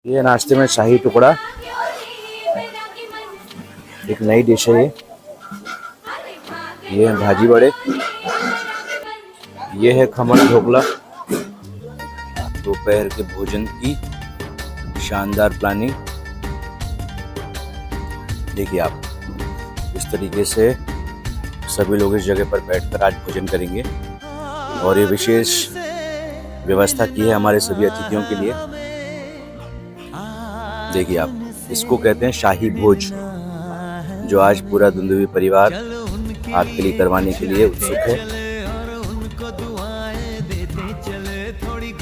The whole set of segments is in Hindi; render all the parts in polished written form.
ये नाश्ते में शाही टुकड़ा, एक नई डिश है ये है भाजी बड़े, ये है खमण ढोकला। दोपहर के भोजन की शानदार प्लानिंग देखिए आप। इस तरीके से सभी लोग इस जगह पर बैठकर आज भोजन करेंगे और ये विशेष व्यवस्था की है हमारे सभी अतिथियों के लिए। देखिए आप, इसको कहते हैं शाही भोज, जो आज पूरा दुंदुभी परिवार आपके लिए करवाने के लिए उत्सुक है।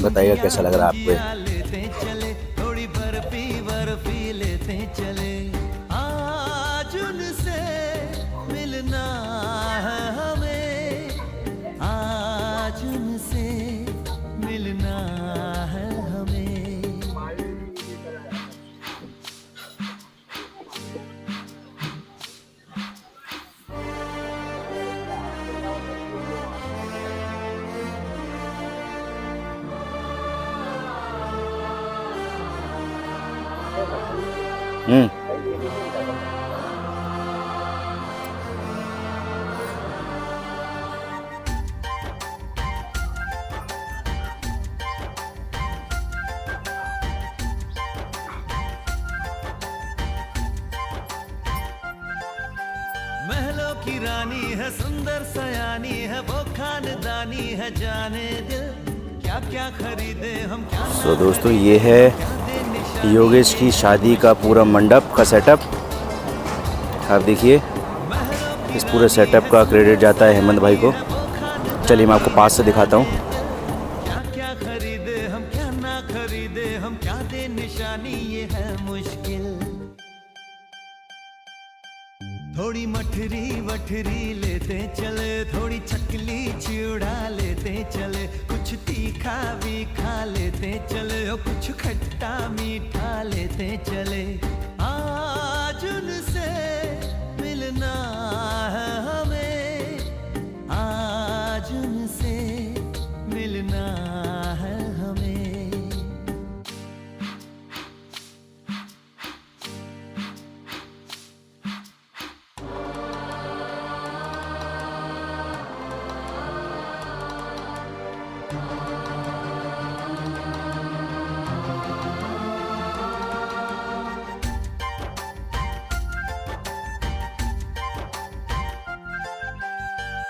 बताइएगा कैसा लग रहा है आपको। महलों की रानी है, सुंदर सयानी है, वो खानदानी है, जाने दिल क्या क्या खरीदे हम क्या। तो दोस्तों ये है योगेश की शादी का पूरा मंडप का सेटअप। आप देखिए, इस पूरे सेटअप का क्रेडिट जाता है हेमंत भाई को। चलिए मैं आपको पास से दिखाता हूँ। क्या क्या खरीदे हम क्या ना खरीदे हम, क्या दे निशानी ये है मुश्किल। थोड़ी मठरी वठरी लेते चले, थोड़ी चकली चिड़ा लेते चले, कुछ तीखा भी खा लेते चले और कुछ खट्टा मीठा लेते चले। आज उनसे मिलना है हमें, आज उनसे मिलना है हमें।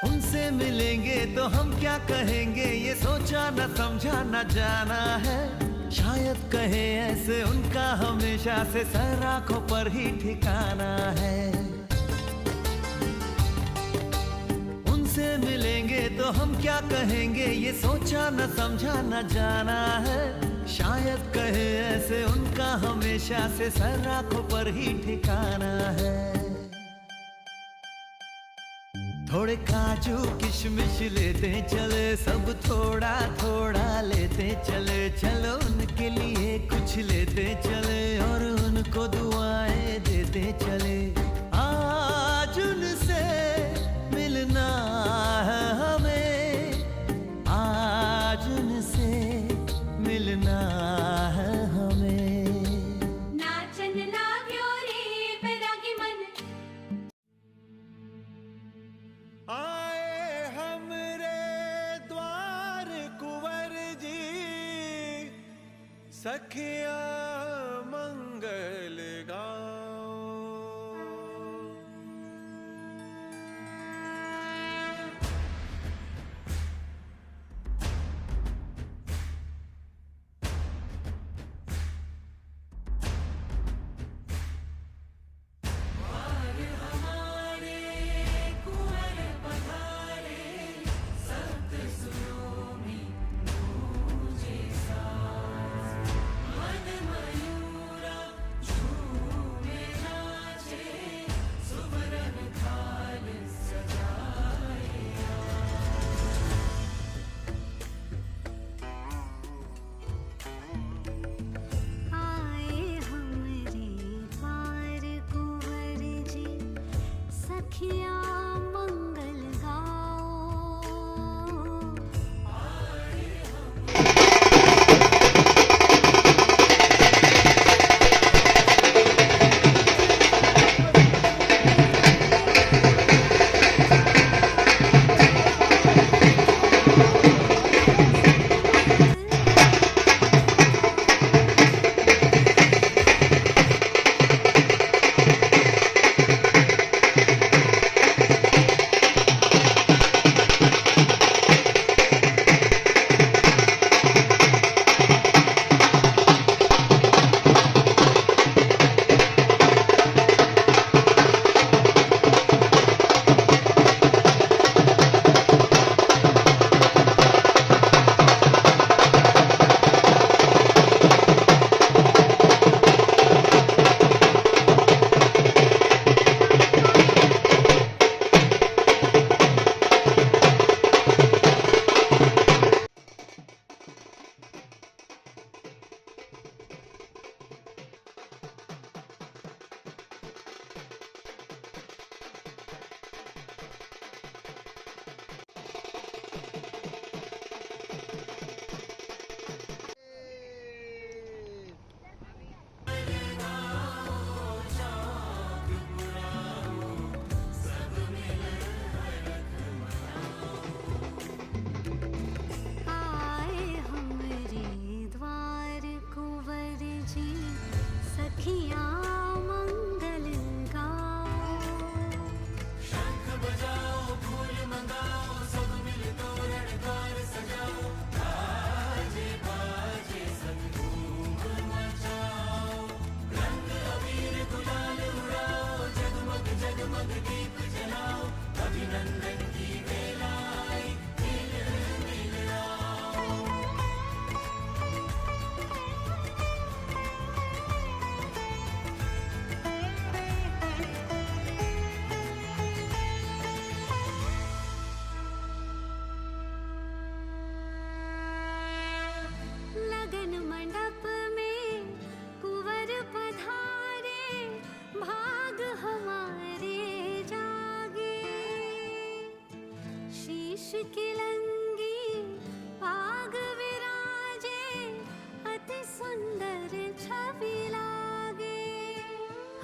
उनसे मिलेंगे तो हम क्या कहेंगे, ये सोचा न समझा न जाना है। शायद कहे ऐसे उनका हमेशा से सर आंखों पर ही ठिकाना है। उनसे मिलेंगे तो हम क्या कहेंगे, ये सोचा न समझा न जाना है। शायद कहे ऐसे उनका हमेशा से सर आंखों पर ही ठिकाना है। थोड़े काजू किशमिश लेते चले, सब थोड़ा थोड़ा लेते चले, चलो उनके लिए कुछ लेते चले और उनको दुआएं देते चले। आज उनसे मिलना है हमें, आज उनसे मिलना है हमें। नाचन लाग्यो रे बैरागी मन, आए हमरे द्वार कुंवर जी, सखिया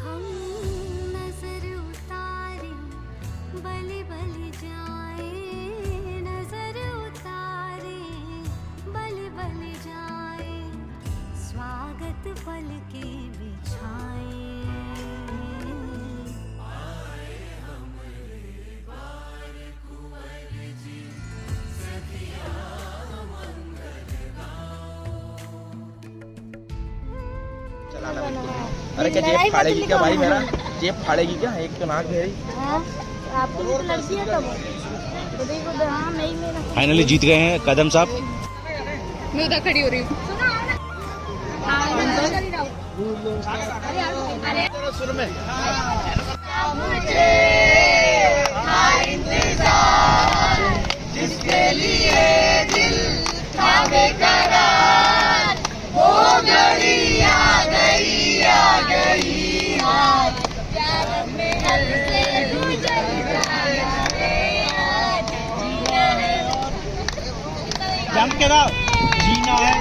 हम नजर उतारे बलि बलि जाए, नजर उतारे बलि बलि जाए, स्वागत पल के बिछाए। अरे क्या जेब फाड़ेगी क्या भाई? मेरा जेब फाड़ेगी क्या? एक तो नाक मेरी। आपको भी तो लड़की है तब तो देखो तो हाँ नहीं मेरा फाइनली जीत गए हैं कदम साहब। मैं उधर खड़ी हो रही हूँ। सुर में जिसके लिए दिल था बेकरार, वो घड़ी आ गई, आ गई हाथ। प्यार में हर से गुजर जम के रहो, जीना है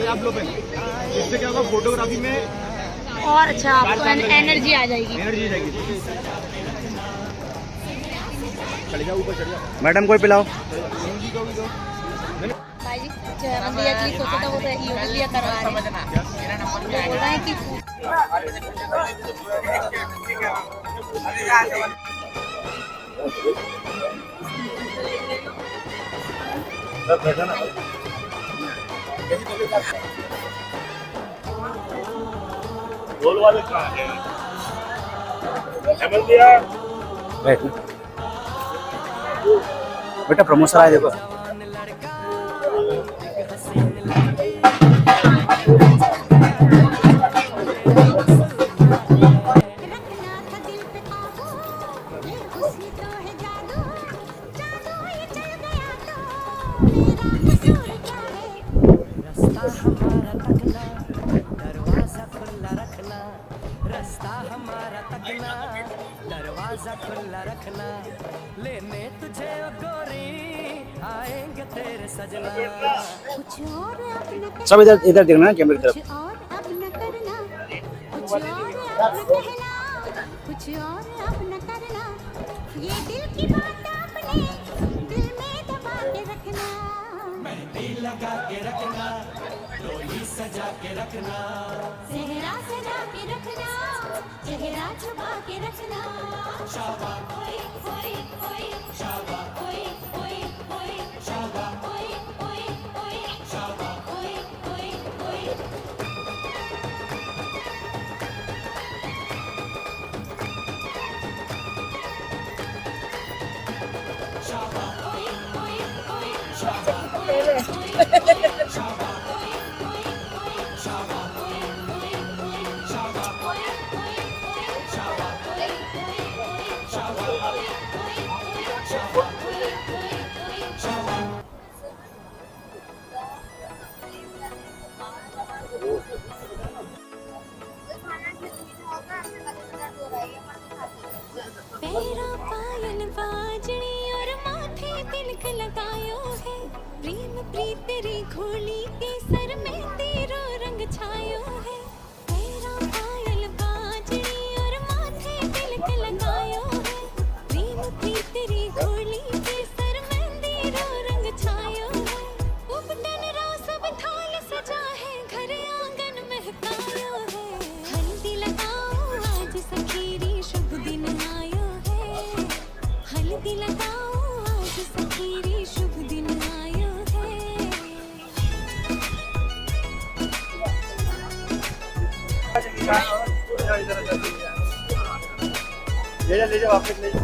या आप लोग इससे क्या होगा, फोटोग्राफी में और अच्छा आपको एनर्जी आ जाएगी। एनर्जी आ जाएगी। चढ़ जाओ, ऊपर चढ़ जाओ। मैडम कोई पिलाओ। भाई जी जयराम भैया के लिए सोचा था वो तो योगी भैया करवा रहे हैं। वो बोल रहे हैं कि बैठ। बेटा प्रमोशन आया देखो। रखना था दिल पे काबू, ये हुस्न तो है जादू, जादू ये चल गया तो मेरा कसूर क्या है। रास्ता हमारा तकना, दरवाजा खुला रखना, रास्ता हमारा तकना, दरवाजा खुला रखना, लेने तुझे ओ गोरी आएंगे तेरे सजना। कुछ और अब न करना, सब इधर इधर देखना ना कैमरे की तरफ। कुछ और अब न करना, कुछ और अब न कहना, कुछ और अब न करना, ये दिल की बात अपने दिल में दबा के रखना। लगा के रखना, डोली सजा के रखना, चेहरा सजा के रखना, चेहरा छुपा के रखना। शाबा ओए ओए ओए, शाबा ओए ओए ओए, शाबा ओए ओए ओए, शाबा ओए ओए ओए। शाबा ओए ओए ओए, शाबा ओए ओए ओए, शाबा ओए ओए ओए, शाबा ओए ओए ओए, शाबा ओए ओए ओए, शाबा ओए ओए ओए, शाबा ओए ओए ओए, शाबा ओए ओए ओए, शाबा। पैरा पायल बाजनी और माथे तिलक लगायो है, प्रेम प्रीत तेरी घोली के सर में तेरो रंग छायो है। पैरा पायल बाजनी और माथे तिलक लगायो है, प्रेम प्रीत तेरी घोली के सर में तेरो रंग छायो है। उपटन रोज सब थाल सजा है, घर आंगन महकायो है। हल्दी लगाओ आज सखीरी शुभ दिन आयो है, हल्दी लगाओ आज सखीरी शुभ दिन आयो है। ले जाओ वापस ले जाओ।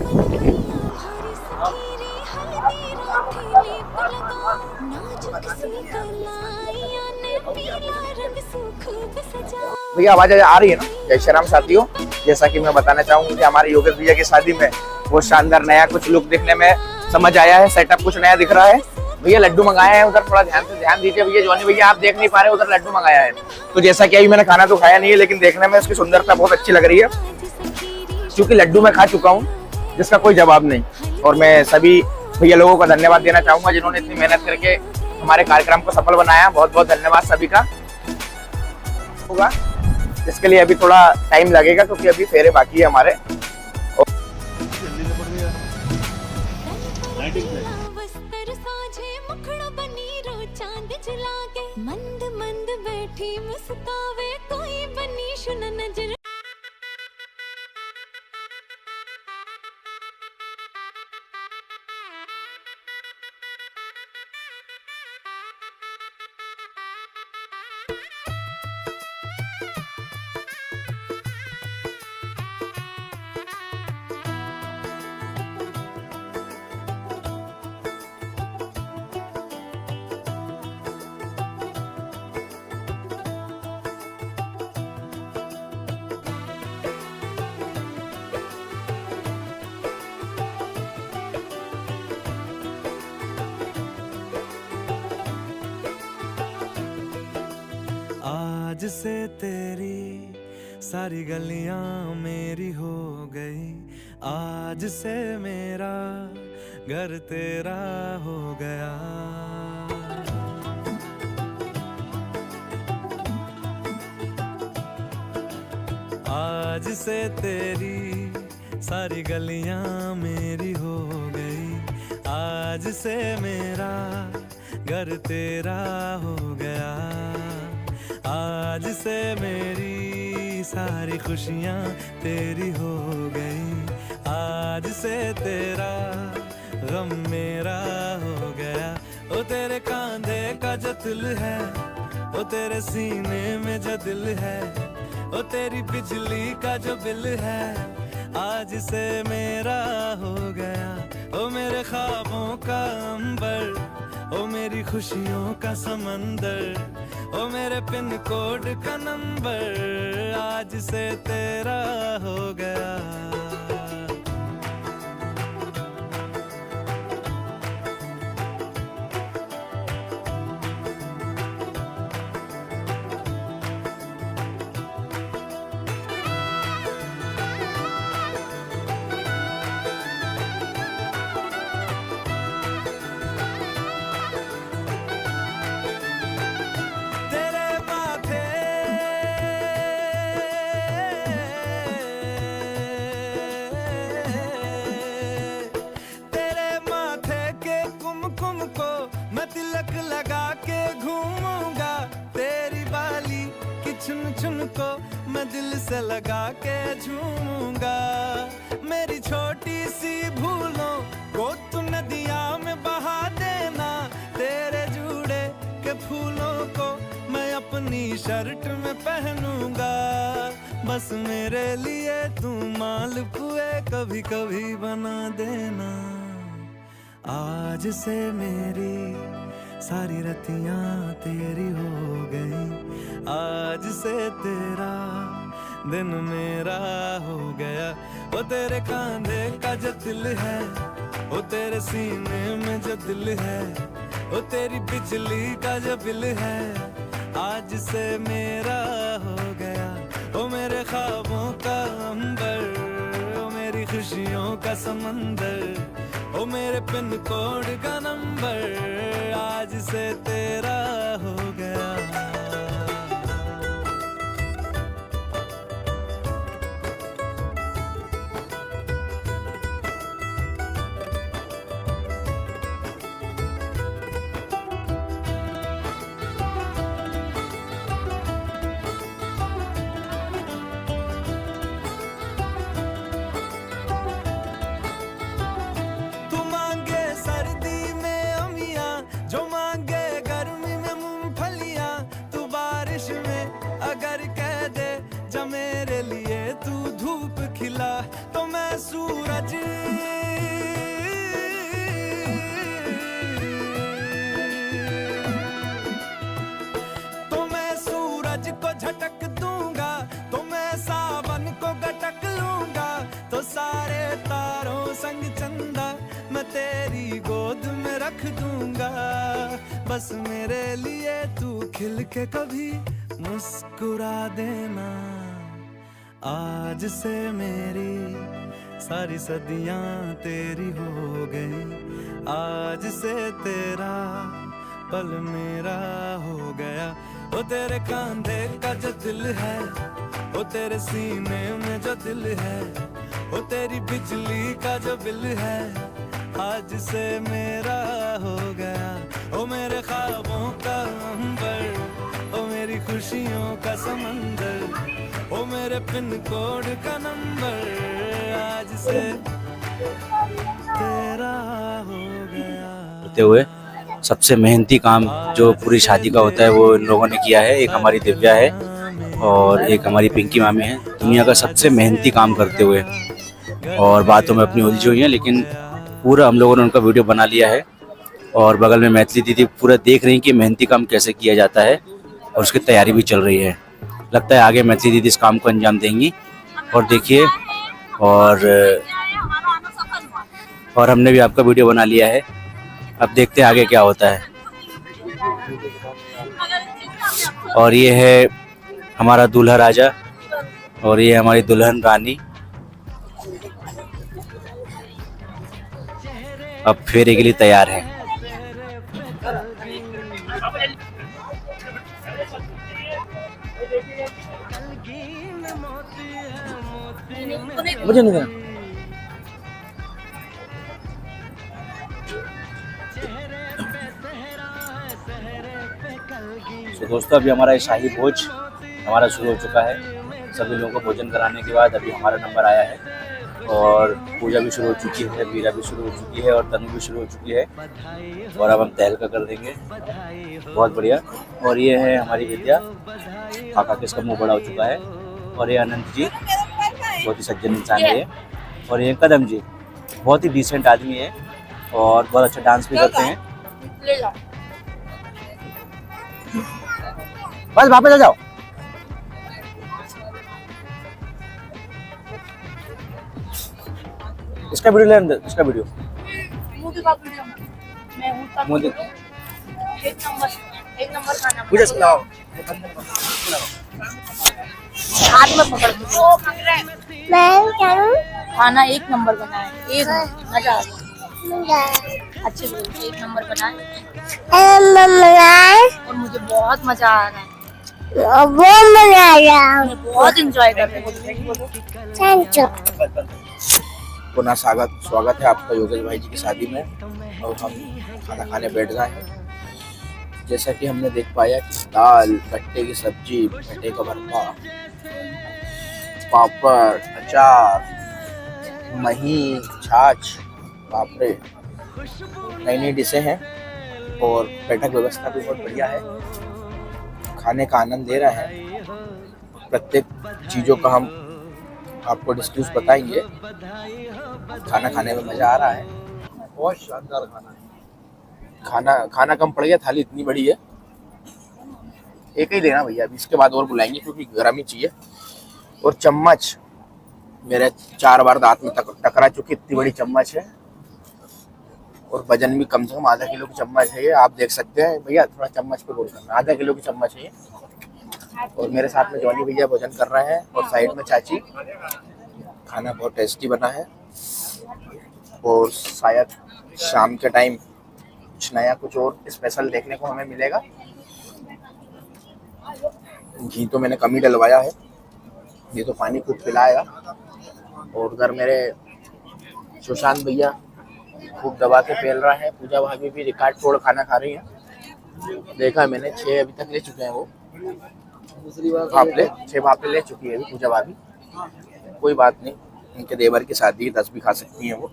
कोमल मैया भारी सखीरी हल्दी राठी लेप लगाओ, नाजुक सी कलाइयां ने पीला रंग से खूब सजाओ। भैया आवाज आ रही है ना? जय श्री राम साथियों, जैसा कि मैं बताना चाहूंगा कि हमारे योगेश भैया की शादी में वो शानदार नया कुछ लुक दिखने में समझ आया है, सेटअप कुछ नया दिख रहा है। भैया लड्डू मंगाए हैं, उधर थोड़ा ध्यान से ध्यान दीजिए भैया। जॉनी भैया आप देख नहीं पा रहे, उधर लड्डू मंगाया है। तो जैसा कि अभी मैंने खाना तो खाया नहीं है, लेकिन देखने में उसकी सुंदरता बहुत अच्छी लग रही है, क्योंकि लड्डू मैं खा चुका हूँ जिसका कोई जवाब नहीं। और मैं सभी भैया लोगों का धन्यवाद देना चाहूंगा जिन्होंने इतनी मेहनत करके हमारे कार्यक्रम को सफल बनाया। बहुत बहुत धन्यवाद सभी का होगा। इसके लिए अभी थोड़ा टाइम लगेगा क्योंकि अभी फेरे बाकी है हमारे। वस्त्र साझे मुखड़ो बनी रो चांद जला के, मंद मंद बैठी मुस्कावे कोई बनी शुन नजर। आज से तेरी सारी गलियां मेरी हो गई, आज से मेरा घर तेरा हो गया। आज से तेरी सारी गलियां मेरी हो गई, आज से मेरा घर तेरा हो गया, आज से मेरी सारी खुशियां तेरी हो गई, आज से तेरा गम मेरा हो गया। ओ तेरे कांधे का जो दिल है, ओ तेरे सीने में जो दिल है, ओ तेरी बिजली का जो बिल है, आज से मेरा हो गया। ओ मेरे ख्वाबों का अंबर, ओ मेरी खुशियों का समंदर, ओ मेरे पिन कोड का नंबर, आज से तेरा हो गया। चुन चुन को मैं दिल से लगा के झूमूंगा, मेरी छोटी सी भूलों को तू नदिया में बहा देना, तेरे जुड़े के फूलों को मैं अपनी शर्ट में पहनूंगा, बस मेरे लिए तू मालपुए कभी कभी बना देना। आज से मेरी सारी रतियां तेरी हो गई, आज से तेरा दिन मेरा हो गया। ओ तेरे कांधे का जो दिल है, ओ तेरे सीने में जो दिल है, ओ तेरी बिजली का जो बिल है, आज से मेरा हो गया। ओ मेरे ख्वाबों का अंबर, ओ मेरी खुशियों का समंदर, ओ मेरे पिन कोड का नंबर, आज से तेरा हो गया। मेरे लिए तू धूप खिला तो मैं सूरज, तो मैं सूरज को झटक दूंगा, तो मैं सावन को गटक लूंगा, तो सारे तारों संग चंदा मैं तेरी गोद में रख दूंगा, बस मेरे लिए तू खिल के कभी मुस्कुरा देना। आज से मेरी सारी सदियां तेरी हो गई, आज से तेरा पल मेरा हो गया। ओ तेरे कांधे का जो दिल है, ओ तेरे सीने में जो दिल है, ओ तेरी बिजली का जो बिल है, आज से मेरा हो गया। ओ मेरे ख्वाबों का अंबर, ओ मेरी खुशियों का समंदर, ओ मेरे पिन कोड का नंबर, आज से तेरा हो गया। होते हुए सबसे मेहनती काम जो पूरी शादी का होता है वो इन लोगों ने किया है। एक हमारी दिव्या है और एक हमारी पिंकी मामी है, दुनिया का सबसे मेहनती काम करते हुए, और बातों में अपनी उलझी हुई है, लेकिन पूरा हम लोगों ने उनका वीडियो बना लिया है। और बगल में मैथिली दीदी पूरा देख रही हैं कि मेहनती काम कैसे किया जाता है, और उसकी तैयारी भी चल रही है। लगता है आगे मैथिली दीदी इस काम को अंजाम देंगी। और देखिए, और हमने भी आपका वीडियो बना लिया है, अब देखते हैं आगे क्या होता है। और ये है हमारा दूल्हा राजा और ये हमारी दुल्हन रानी। अब फेरे के लिए तैयार है। मुझे नहीं देना। तो दोस्तों अभी हमारा शाही भोज हमारा शुरू हो चुका है। सभी लोगों को भोजन कराने के बाद अभी हमारा नंबर आया है और पूजा भी शुरू हो चुकी है, वीरा भी शुरू हो चुकी है और तनु भी शुरू हो चुकी है और अब हम तहलका कर देंगे। बहुत बढ़िया। और ये है हमारी विद्या, काका के इसका मुँह बड़ा हो चुका है। और ये अनंत जी बहुत ही सज्जन इंसान है ये। और ये कदम जी बहुत ही डिसेंट आदमी है और बहुत अच्छा डांस भी करते हैं। बस वापस आ जाओ। इसका वीडियो ले अंदर, इसका वीडियो मोदी एक नंबर खाना मुझे सुनाओ। हाथ में पकड़ के खाना एक नंबर बना है, एक मजा आ गया। अच्छे से एक नंबर बना है और मुझे बहुत मजा आ रहा है, बहुत इंजॉय कर रहे हैं। पुनः स्वागत है आपका योगेश भाई जी की शादी में। और हम खाना खाने बैठ गए हैं। जैसा कि हमने देख पाया कि दाल, कट्टे की सब्जी, भट्टे का भरता, पापड़, अचार, मही, छाछ, पापड़े, नई नई डिशें हैं और बैठक व्यवस्था भी बहुत बढ़िया है। खाने का आनंद ले रहे हैं। प्रत्येक चीज़ों का हम आपको डिस्क्यूज बताएंगे। खाना खाने में मज़ा आ रहा है। बहुत शानदार खाना है। खाना कम पड़ गया, थाली इतनी बड़ी है। एक ही लेना भैया, अभी इसके बाद और बुलाएंगे क्योंकि गर्म ही चाहिए। और चम्मच मेरे 4 बार दांत में टकरा चुकी, इतनी बड़ी चम्मच है। और वजन भी कम से कम आधा किलो की चम्मच है ये, आप देख सकते हैं भैया। थोड़ा चम्मच पे बोल करना, आधा किलो की चम्मच है ये। और मेरे साथ में जॉनी भैया भोजन कर रहे हैं और साइड में चाची। खाना बहुत टेस्टी बना है और शायद शाम के टाइम कुछ नया, कुछ और स्पेशल देखने को हमें मिलेगा। घी तो मैंने कम ही डलवाया है, ये तो पानी खुद पिलाएगा। और उधर मेरे सुशांत भैया खूब दबा के पेल रहा है। पूजा भाभी भी रिकॉर्ड तोड़ खाना खा रही है। देखा मैंने 6 अभी तक ले चुके हैं वो, 6 भापले ले चुकी है अभी पूजा भाभी। कोई बात नहीं, उनके देवर की शादी 10 भी खा सकती हैं वो।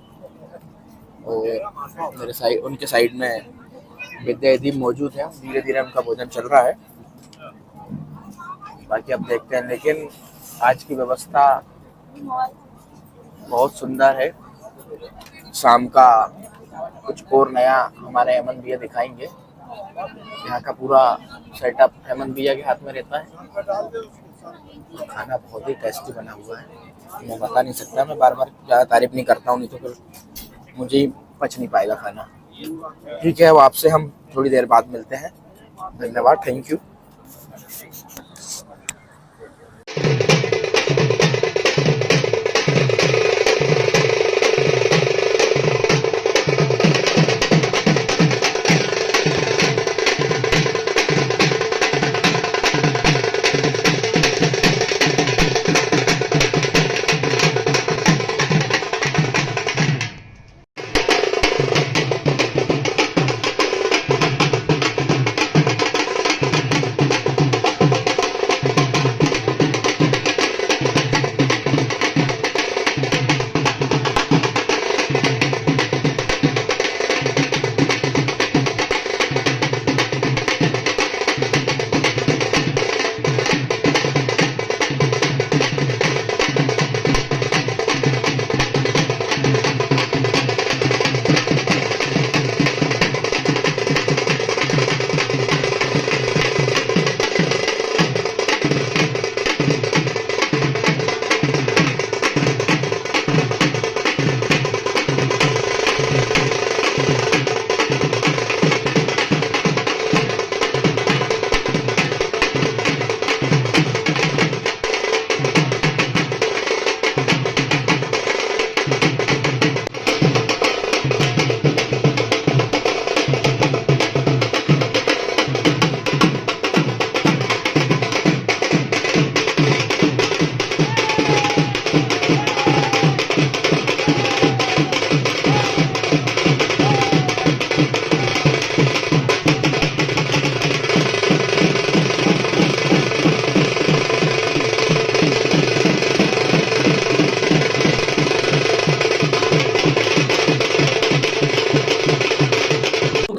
और मेरे साइड, उनके साइड में विद्या दीदी मौजूद है। धीरे धीरे उनका भोजन चल रहा है, बाकी अब देखते हैं। लेकिन आज की व्यवस्था बहुत सुंदर है। शाम का कुछ और नया हमारे हेमंत भैया दिखाएंगे। यहाँ का पूरा सेटअप हेमंत भैया के हाथ में रहता है। खाना बहुत ही टेस्टी बना हुआ है, मैं बता नहीं सकता। मैं बार बार ज़्यादा तारीफ नहीं करता हूँ, नहीं तो फिर मुझे ही पच नहीं पाएगा खाना। ठीक है, अब आपसे हम थोड़ी देर बाद मिलते हैं। धन्यवाद, थैंक यू।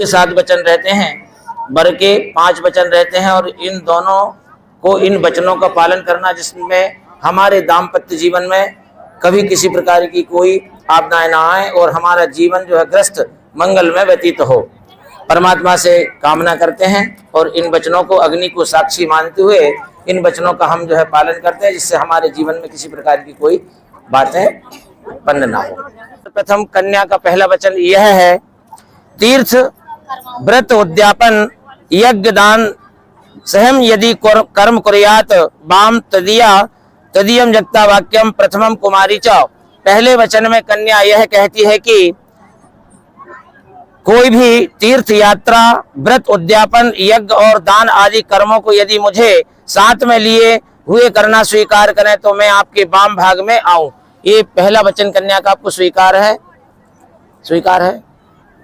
के 7 वचन रहते हैं, वर के 5 वचन रहते हैं, और इन दोनों को इन वचनों का पालन करना, जिसमें हमारे दाम्पत्य जीवन में कभी किसी प्रकार की कोई आपदाएं ना आए और हमारा जीवन जो है ग्रस्त मंगल में व्यतीत हो, परमात्मा से कामना करते हैं। और इन वचनों को अग्नि को साक्षी मानते हुए इन वचनों का हम जो है पालन करते हैं, जिससे हमारे जीवन में किसी प्रकार की कोई बातें उत्पन्न ना हो। प्रथम कन्या का पहला वचन यह है, तीर्थ व्रत उद्यापन यज्ञ दान सहम यदि कर्म कुर्यात वाम तदीयम जगता वाक्यम प्रथमम कुमारी च। पहले वचन में कन्या यह कहती है कि कोई भी तीर्थ यात्रा, व्रत उद्यापन, यज्ञ और दान आदि कर्मों को यदि मुझे साथ में लिए हुए करना स्वीकार करें तो मैं आपके वाम भाग में आऊं। ये पहला वचन कन्या का आपको स्वीकार है? स्वीकार है।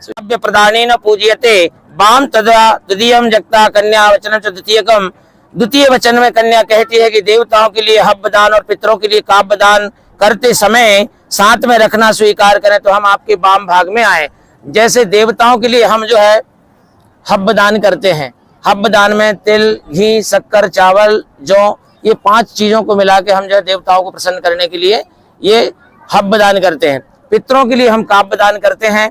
सभ्य प्रदानेन पूज्यते वाम तदीयम जगता कन्या वचनम च द्वितीयकम। द्वितीय वचन में कन्या कहती है कि देवताओं के लिए हव्य दान और पितरों के लिए काव्य दान करते समय साथ में रखना स्वीकार करें तो हम आपके वाम भाग में आए। जैसे देवताओं के लिए हम जो है हव्य दान करते हैं, हव्य दान में तिल, घी, शक्कर, चावल, जौ, ये 5 चीजों को मिला के हम जो है देवताओं को प्रसन्न करने के लिए ये हव्य दान करते हैं। पितरों के लिए हम काव्य दान करते हैं,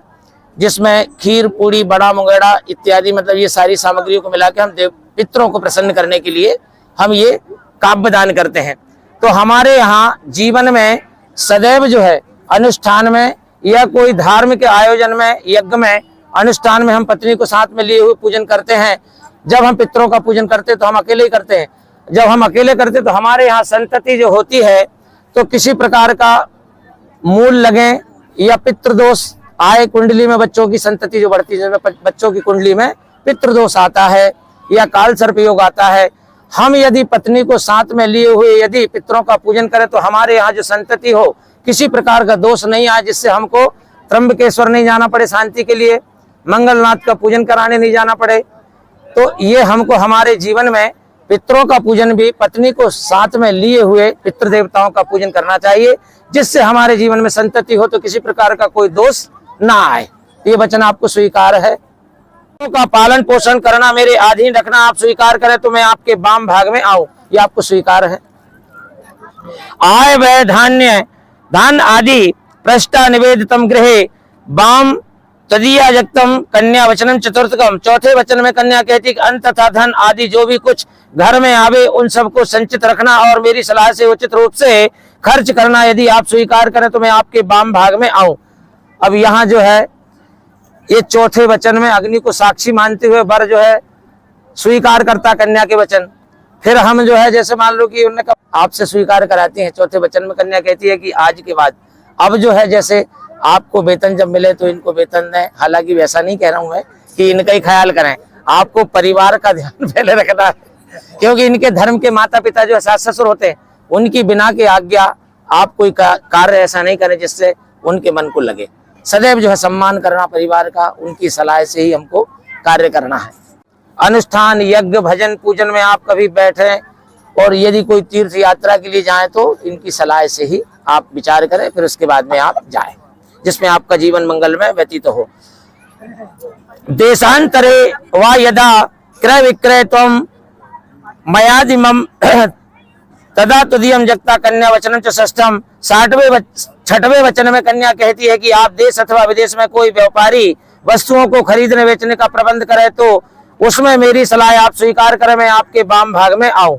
जिसमें खीर, पूड़ी, बड़ा, मुंगेड़ा इत्यादि, मतलब ये सारी सामग्रियों को मिला के हम पितरों को प्रसन्न करने के लिए हम ये काव्य दान करते हैं। तो हमारे यहाँ जीवन में सदैव जो है अनुष्ठान में या कोई धार्मिक आयोजन में, यज्ञ में, अनुष्ठान में हम पत्नी को साथ में लिए हुए पूजन करते हैं। जब हम पितरों का पूजन करते हैं तो हम अकेले ही करते हैं। जब हम अकेले करते तो हमारे यहाँ संतति जो होती है तो किसी प्रकार का मूल लगे या पितृदोष आए, कुंडली में बच्चों की संतति जो बढ़ती है, बच्चों की कुंडली में पितृदोष आता है या काल सर्प योग आता है, हम यदि पत्नी को साथ में लिए हुए यदि पितरों का पूजन करें तो हमारे यहाँ जो संतति हो, किसी प्रकार का दोष नहीं आए, जिससे हमको त्र्यंबकेश्वर नहीं जाना पड़े शांति के लिए, मंगलनाथ का पूजन कराने नहीं जाना पड़े। तो ये हमको हमारे जीवन में पितरों का पूजन भी पत्नी को साथ में लिए हुए पितृ देवताओं का पूजन करना चाहिए, जिससे हमारे जीवन में संतति हो तो किसी प्रकार का कोई दोष ना आए। ये वचन आपको स्वीकार है? का पालन पोषण करना, मेरे अधीन रखना आप स्वीकार करें तो मैं आपके वाम भाग में आऊं, ये आपको स्वीकार है? आय व्यय धान्य धान आदि प्रष्टा निवेदितम गृहे वाम तदीया जगतम कन्या वचनम चतुर्थकम। चौथे वचन में कन्या कहती कि अन्न तथा धन आदि जो भी कुछ घर में आवे उन सबको संचित रखना और मेरी सलाह से उचित रूप से खर्च करना यदि आप स्वीकार करें तो मैं आपके वाम भाग में आऊं। अब यहाँ जो है ये चौथे वचन में अग्नि को साक्षी मानते हुए वर जो है स्वीकार करता कन्या के वचन। फिर हम जो है जैसे मान लो कि उन्होंने कहा आपसे स्वीकार कराती है, चौथे वचन में कन्या कहती है कि आज के बाद अब जो है जैसे आपको वेतन जब मिले तो इनको वेतन दें। हालांकि वैसा नहीं कह रहा हूं मैं कि इनका ही ख्याल करें, आपको परिवार का ध्यान पहले रखना है, क्योंकि इनके धर्म के माता पिता जो सास ससुर होते हैं उनकी बिना के आज्ञा आप कोई कार्य ऐसा नहीं करें जिससे उनके मन को लगे। सदैव जो है सम्मान करना परिवार का, उनकी सलाह से ही हमको कार्य करना है। अनुष्ठान, यज्ञ, भजन, पूजन में आप कभी बैठे और यदि कोई तीर्थ यात्रा के लिए जाएं तो इनकी सलाह से ही आप विचार करें, फिर उसके बाद में आप जाएं, जिसमें आपका जीवन मंगल में व्यतीत हो। देशांतरे वा यदा क्रय विक्रय तम मयादिमम तदा तुदियम जगता कन्या वचनम च षष्ठम। छठवें वचन में कन्या कहती है कि आप देश अथवा विदेश में कोई व्यापारी वस्तुओं को खरीदने बेचने का प्रबंध करे तो उसमें मेरी सलाह आप स्वीकार करें, मैं आपके वाम भाग में आऊं।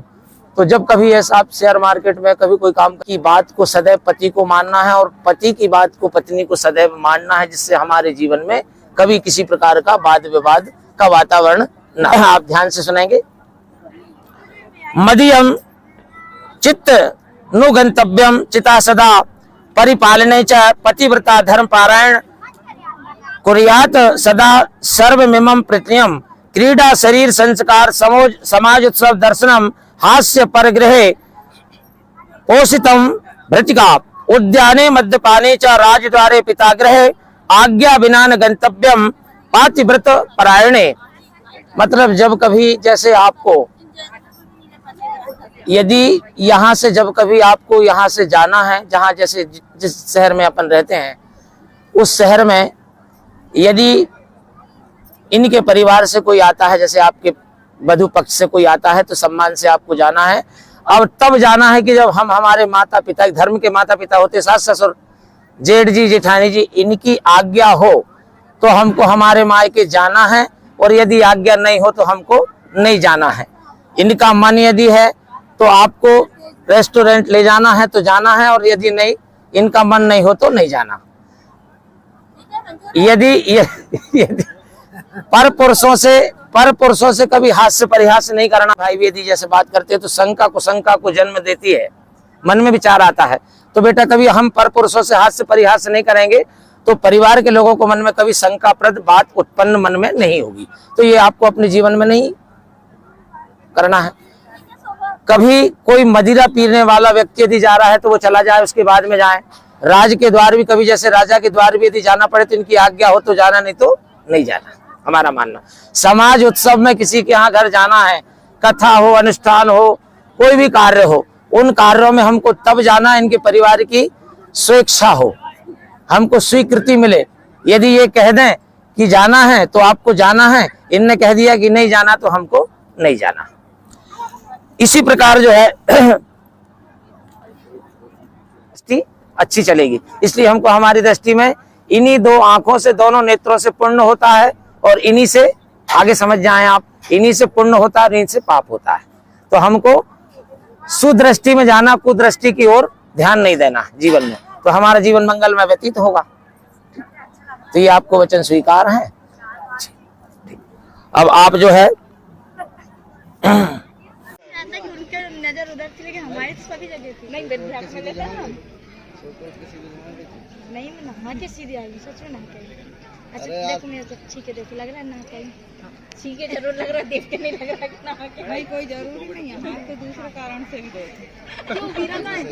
तो जब कभी ऐसा आप शेयर मार्केट में कभी कोई काम की बात को सदैव पति को मानना है और पति की बात को पत्नी को सदैव मानना है, जिससे हमारे जीवन में कभी किसी प्रकार का वाद विवाद का वातावरण न। आप ध्यान से सुनेंगे। मदीयम चित्त नु गंतव्यम चिता सदा परिपालने च पतिव्रता धर्म पारायण कुर्यात सदा सर्वमिमं प्रत्ययम। क्रीडा शरीर संस्कार समाज उत्सव दर्शनम हास्य परगृहे पोषितम भृतिका उद्याने मद्यपाने च राजद्वारे पितागृहे आज्ञा बिना न गंतव्यम पातिव्रत परायणे। मतलब जब कभी जैसे आपको यदि यहाँ से जब कभी आपको यहाँ से जाना है, जहाँ जैसे जिस शहर में अपन रहते हैं उस शहर में यदि इनके परिवार से कोई आता है, जैसे आपके वधु पक्ष से कोई आता है तो सम्मान से आपको जाना है। और तब जाना है कि जब हम हमारे माता पिता, धर्म के माता पिता होते, सास ससुर, जेठ जी, जेठानी जी, इनकी आज्ञा हो तो हमको हमारे मायके जाना है, और यदि आज्ञा नहीं हो तो हमको नहीं जाना है। इनका मन यदि है तो आपको रेस्टोरेंट ले जाना है तो जाना है, और यदि नहीं, इनका मन नहीं हो तो नहीं जाना। यदि पर पुरुषों से कभी हास्य परिहास नहीं करना। भाई यदि जैसे बात करते हैं तो शंका को जन्म देती है, मन में विचार आता है। तो बेटा कभी हम पर पुरुषों से हास्य परिहास नहीं करेंगे तो परिवार के लोगों को मन में कभी शंकाप्रद बात उत्पन्न मन में नहीं होगी। तो ये आपको अपने जीवन में नहीं करना है। कभी कोई मदिरा पीने वाला व्यक्ति यदि जा रहा है तो वो चला जाए, उसके बाद में जाए। राज के द्वार भी कभी, जैसे राजा के द्वार भी यदि जाना पड़े तो इनकी आज्ञा हो तो जाना, नहीं तो नहीं जाना, हमारा मानना। समाज उत्सव में किसी के यहाँ घर जाना है, कथा हो, अनुष्ठान हो, कोई भी कार्य हो, उन कार्यों में हमको तब जाना इनके परिवार की स्वेच्छा हो, हमको स्वीकृति मिले। यदि ये कह दें कि जाना है तो आपको जाना है, इनने कह दिया कि नहीं जाना तो हमको नहीं जाना। इसी प्रकार जो है दृष्टि अच्छी चलेगी। इसलिए हमको हमारी दृष्टि में इन्हीं दो आंखों से, दोनों नेत्रों से पुण्य होता है, और इन्हीं से आगे समझ जाएं आप, इन्हीं से पुण्य होता है, इन्हीं से पाप होता है। तो हमको सुदृष्टि में जाना, कुदृष्टि की ओर ध्यान नहीं देना जीवन में, तो हमारा जीवन मंगलमय व्यतीत होगा। तो ये आपको वचन स्वीकार है। अब आप जो है उनका नजर उधर थी, लेकिन हमारी तो सभी जगह थी। नहीं विद्यार्थी में लेते हैं नहीं, मैं नहा के सीधे आई, सच में नहा के। अच्छा देखो मेरे तो छीके देखो, लग रहा है नहा के। छीके जरूर लग रहा है, देख के नहीं लग रहा है नहा के। भाई कोई जरूरी नहीं है, हम तो दूसरे कारण से भी गए थे। क्यों वीरा का है?